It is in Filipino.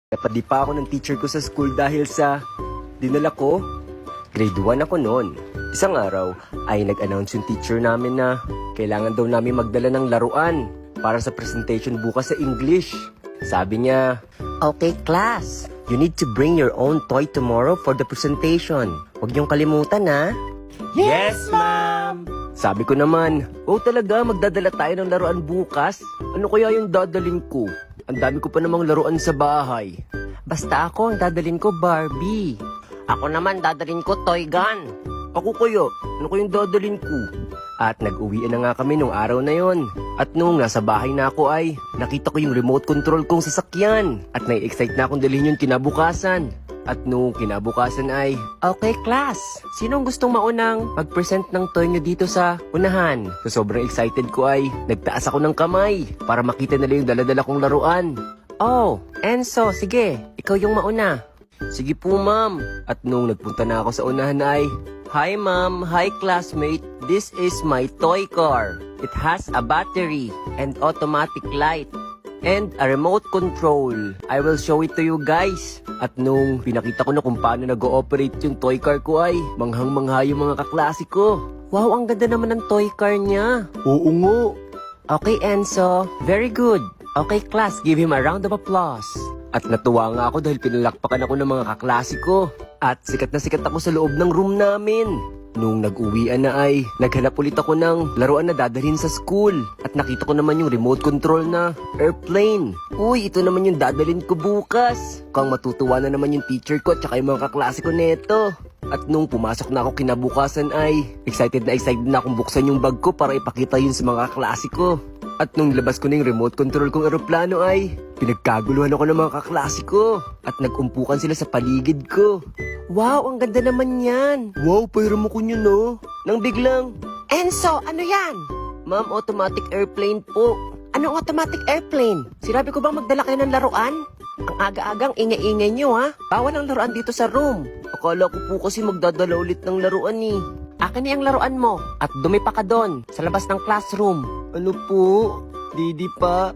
Napadi pa ako ng teacher ko sa school dahil sa dinala ko. Grade 1 ako noon. Isang araw ay nag-announce yung teacher namin na kailangan daw namin magdala ng laruan para sa presentation bukas sa English. Sabi niya, "Okay class, you need to bring your own toy tomorrow for the presentation. Huwag niyong kalimutan ha." "Yes, ma'am!" Sabi ko naman, "Oh talaga, magdadala tayo ng laruan bukas? Ano kaya yung dadalhin ko? Ang dami ko pa namang laruan sa bahay." "Basta ako, ang dadalhin ko Barbie." "Ako naman, dadalhin ko toy gun." "Ako kaya, ano kayong dadalhin ko?" At nag-uwian na nga kami nung araw na yon. At nung nasa bahay na ako ay nakita ko yung remote control kong sasakyan. At nai-excite na akong dalhin yun kinabukasan. At nung kinabukasan ay, "Okay class, sinong gustong maunang mag-present ng toy nyo dito sa unahan?" So sobrang excited ko ay nagtaas ako ng kamay para makita nila yung daladala kong laruan. "Oh, Enzo, sige, ikaw yung mauna." "Sige po ma'am." At nung nagpunta na ako sa unahan ay, "Hi ma'am, hi classmate, this is my toy car. It has a battery and automatic light and a remote control. I will show it to you guys." At nung pinakita ko na kung paano nag-ooperate yung toy car ko ay manghang-mangha yung mga kaklase ko. "Wow, ang ganda naman ng toy car niya." "Oo nga." "Okay Enzo, very good. Okay class, give him a round of applause." At natuwa nga ako dahil pinalakpakan ako ng mga kaklase ko. At sikat na sikat ako sa loob ng room namin. Nung nag-uwian na ay, naghanap ulit ako ng laruan na dadalhin sa school. At nakita ko naman yung remote control na airplane. Uy, ito naman yung dadalhin ko bukas. Kung matutuwa na naman yung teacher ko at saka yung mga kaklase ko neto. At nung pumasok na ako kinabukasan ay, excited na akong buksan yung bag ko para ipakita yun sa mga kaklase ko. At nung labas ko na yung remote control kong eroplano ay, pinagkaguluhan ako ng mga kaklase ko. At nag-umpukan sila sa paligid ko. "Wow, ang ganda naman yan." "Wow, pairam mo ko yun no." Nang biglang, "Enzo, ano yan?" "Ma'am, automatic airplane po." "Anong automatic airplane? Sinabi ko bang magdala kayo ng laruan? Ang aga-agang ingay-ingay nyo ha. Bawal ang laruan dito sa room." "Akala ko po kasi magdadala ulit ng laruan eh." "Akin na yung laruan mo at dumi pa ka doon sa labas ng classroom." "Ano po? Didi pa?"